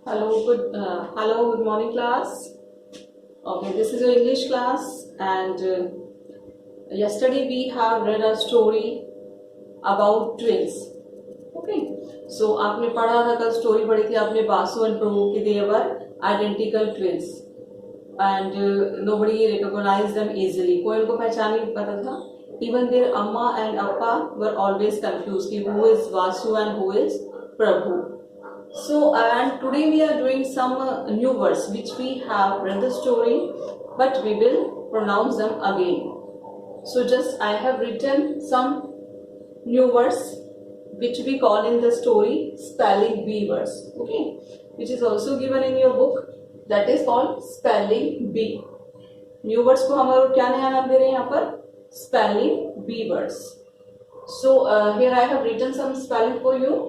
Hello, good morning, class. Okay, this is your English class, and yesterday we have read a story about twins. Okay, so आपने पढ़ा था, कल story पढ़ी थी आपने Basu and प्रभु की. They were identical twins, and nobody recognized them easily. कोई उनको पहचान नहीं पाता था. Even their amma and appa were always confused कि who is Vasu and who is Prabhu. So, and today we are doing some new words which we have read the story, but we will pronounce them again. So, just I have written some new words which we call in the story spelling bee words. Okay, which is also given in your book. That is called spelling bee. New words को हम क्या नया नाम दे रहे हैं यहाँ पर? Spelling bee words. So here I have written some spelling for you.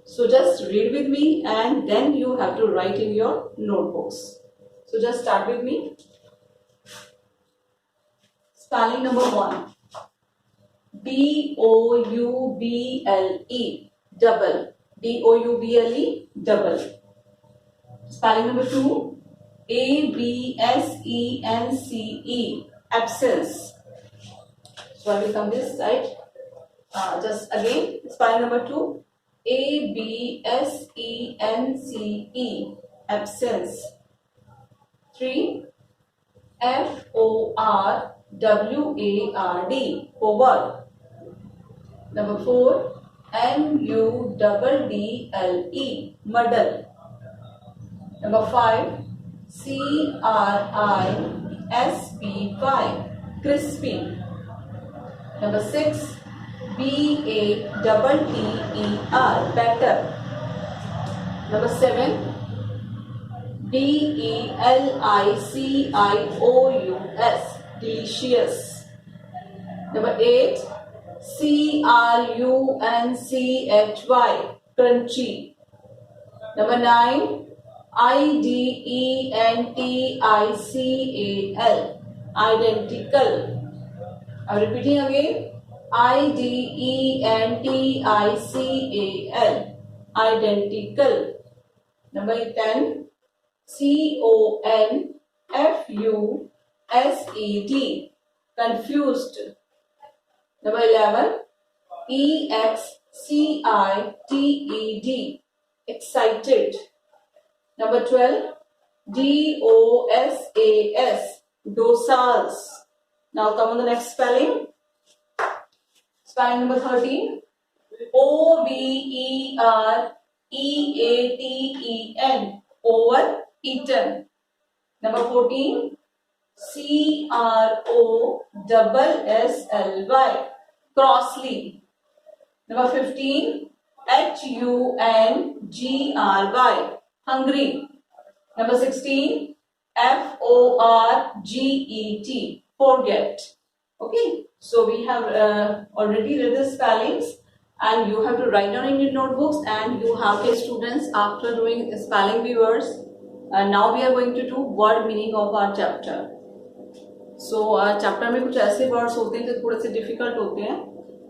So just read with me and then you have to write in your notebooks. So just start with me. Spelling number 1. D-O-U-B-L-E. Double. D-O-U-B-L-E. Double. Spelling number 2. A-B-S-E-N-C-E. Absence. So I will come this side. Just again. Spelling number 2. A-B-S-E-N-C-E. Absence. 3. F-O-R-W-A-R-D. Forward. Number 4. M-U-D-D-L-E. Muddle. Number 5. C-R-I-S-P-Y. Crispy. Number 6. B-A-T-T-E-R. Better. Number 7. D-E-L-I-C-I-O-U-S. Delicious. Number 8. C-R-U-N-C-H-Y. Crunchy. Number 9. I-D-E-N-T-I-C-A-L. Identical. I'm repeating again. I-D-E-N-T-I-C-A-L. Identical. Number 10. C-O-N-F-U-S-E-D. Confused. Number 11. E-X-C-I-T-E-D. Excited. Number 12. D-O-S-A-S. Dosas. Now come on the next spelling. Spelling number 13. O-V-E-R-E-A-T-E-N. Overeaten. Number 14. C-R-O-S-S-L-Y. Crossly. Number 15. H-U-N-G-R-Y. Hungry. Number 16. F-O-R-G-E-T. Forget. Okay, so we have already read the spellings and you have to write down in your notebooks, and you have to, students, after doing spelling bee words, now we are going to do word meaning of our chapter. So chapter में कुछ ऐसे words होते हैं जो थोड़े से difficult होते हैं,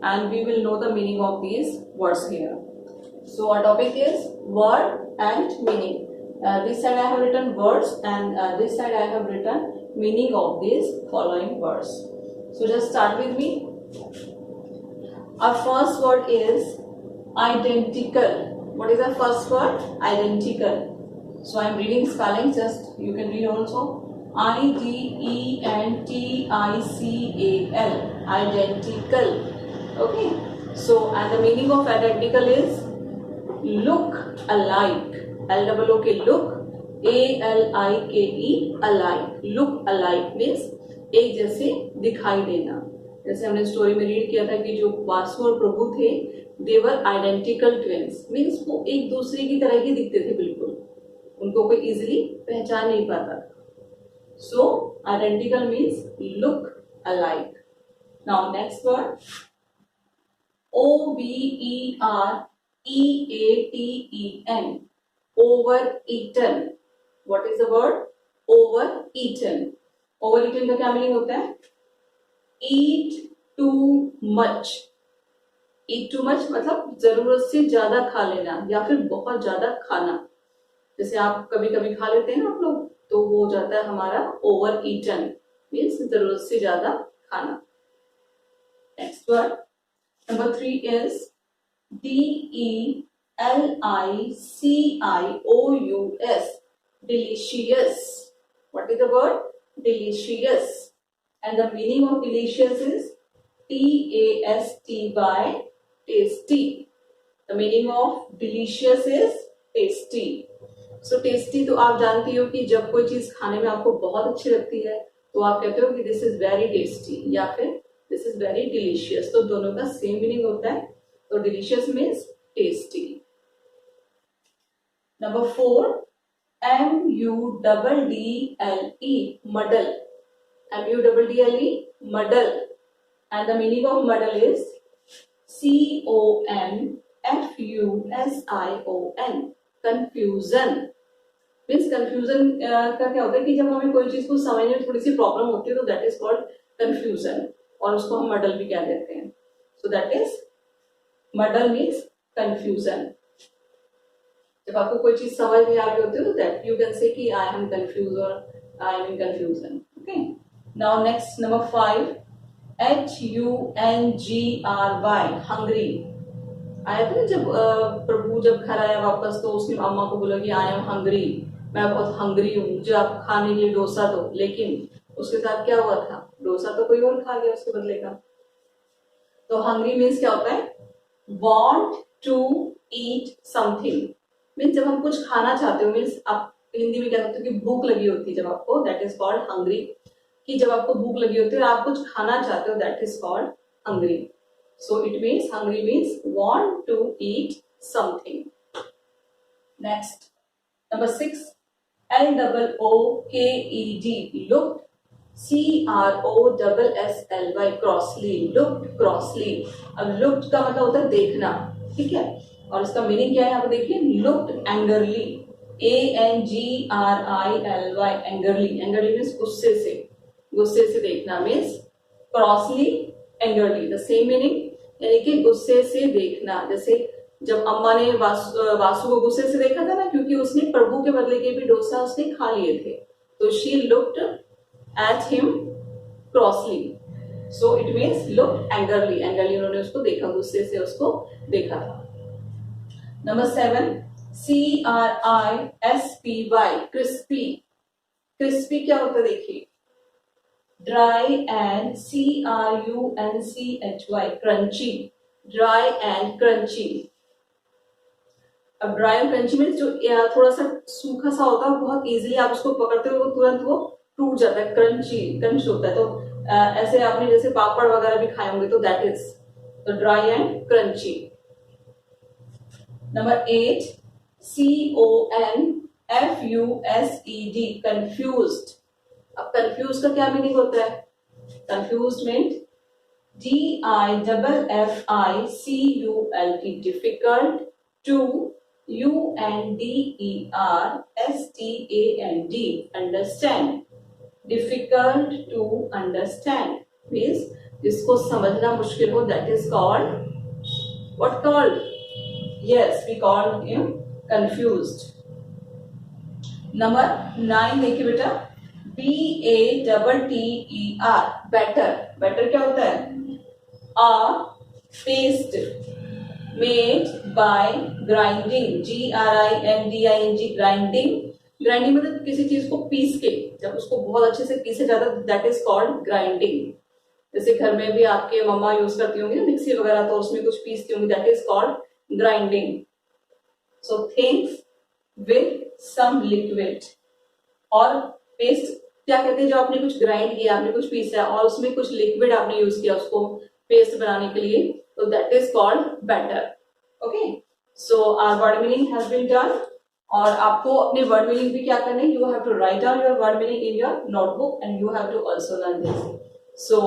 and we will know the meaning of these words here. So our topic is word and meaning. This side I have written words, and this side I have written meaning of these following words. So just start with me. Our first word is identical. What is our first word? Identical. So I am reading spelling, just you can read also. I-D-E-N-T-I-C-A-L. Identical. Okay. So and the meaning of identical is look alike. L-O-O-K, look. A-L-I-K-E, alike. Look alike means एक जैसे दिखाई देना. जैसे हमने story में read किया था कि जो वासु और प्रभु थे, they were identical twins. Means वो एक दूसरे की तरह ही दिखते थे बिल्कुल. उनको कोई इजिली पहचान नहीं पाता. So identical means look alike. Now next word. O-V-E-R-E-A-T-E-N. Overeaten. What is the word? Overeaten. Overeaten का क्या मीनिंग होता है? Eat too much. Eat too much मतलब जरूरत से ज्यादा खा लेना या फिर बहुत ज्यादा खाना. जैसे आप कभी कभी खा लेते हैं ना आप लोग, तो वो हो जाता है हमारा ओवर ईटन, मीन्स जरूरत से ज्यादा खाना। Next word number 3 is DELICIOUS, delicious. What is the word? Delicious. And the meaning of delicious is TASTY, tasty. The meaning of delicious is tasty. So tasty तो आप जानती हो कि जब कोई चीज खाने में आपको बहुत अच्छी लगती है तो आप कहते हो कि दिस इज वेरी टेस्टी या फिर दिस इज वेरी डिलीशियस, तो दोनों का सेम मीनिंग होता है। तो delicious means tasty. Number 4 MUDDLE, muddle. MUDDLE, muddle. And the meaning of muddle is CONFUSION, confusion. Means confusion का क्या होता है कि जब हमें कोई चीज को समझने में थोड़ी सी प्रॉब्लम होती है तो दैट इज कॉल्ड कंफ्यूजन, और उसको हम मडल भी कह देते हैं। So that is muddle means confusion. जब आपको कोई चीज समझ नहीं आ रही होती है तो दैट यू कैन से कि आई एम कंफ्यूज और I am in confusion. Okay, now next number 5 HUNGRY, hungry. आया था ना जब प्रभु जब घर आया वापस तो उसने अम्मा को बोला कि आई एम हंग्री, मैं बहुत हंग्री हूँ, मुझे आप खाने के लिए डोसा दो। लेकिन उसके साथ क्या हुआ था, डोसा तो कोई और खा गया उसके बदले का। तो हंग्री मीन्स क्या होता है, want to eat something. Means जब हम कुछ खाना चाहते हो, मीन्स आप हिंदी में कह सकते हो कि भूख लगी होती है जब आपको, दैट इज कॉल्ड हंग्री। कि जब आपको भूख लगी होती है और आप कुछ खाना चाहते हो, that is called hungry. So it means hungry means want to eat something. Next, number 6 LOOKED, looked. CROSSLY, crossly, looked crossly. अब looked का मतलब होता है देखना, ठीक है, और इसका मीनिंग क्या है यहाँ पे देखिए, looked angrily, ANGRILY, angrily, angrily means गुस्से से देखना, means crossly, angrily, the same meaning, यानी कि गुस्से से देखना। जैसे जब अम्मा ने वासु को गुस्से से देखा था ना, क्योंकि उसने प्रभु के बदले के भी डोसा उसने खा लिए थे, तो she looked at him crossly, so it means looked angrily, angrily उन्होंने उसको देखा, गुस्से से उसको देखा था। Number 7 CRISPY, crispy. क्रिस्पी क्या होता है देखिए, dry and CRUNCHY, crunchy, dry and crunchy। अब ड्राई और क्रंची मीन्स जो थोड़ा सा सूखा सा होता है, बहुत इजीली आप उसको पकड़ते हो वो तुरंत वो टूट जाता है, क्रंची क्रंच होता है। तो ऐसे आपने जैसे पापड़ वगैरह भी खाए होंगे, तो दैट इज तो dry and crunchy. Number 8 CONFUSED, confused. अब कंफ्यूज का क्या मीनिंग होता है, confuse mean DIFFICULT, difficult, to UNDERSTAND, understand, difficult to understand means जिसको समझना मुश्किल हो, that is called what called, yes we called him confused. Number 9 देखिए बेटा, BATTER, बैटर। बैटर क्या होता है, a paste made by grinding, GRINDING, grinding. Grinding मतलब किसी चीज को पीस के, जब उसको बहुत अच्छे से पीसे जाता है, दैट इज कॉल्ड ग्राइंडिंग। जैसे घर में भी आपके मम्मा यूज करती होंगी ना मिक्सी वगैरह, तो उसमें कुछ पीसती होंगी, that is called grinding. So things with some liquid, और पेस्ट क्या कहते हैं, जो आपने कुछ ग्राइंड किया, आपने कुछ पीसा और उसमें कुछ लिक्विड आपने यूज किया उसको पेस्ट बनाने के लिए, तो that is called batter. Okay, so our word meaning has been done. और आपको अपने वर्ड मीनिंग भी क्या करने, you have to write down your word meaning in your notebook and you have to also learn this. So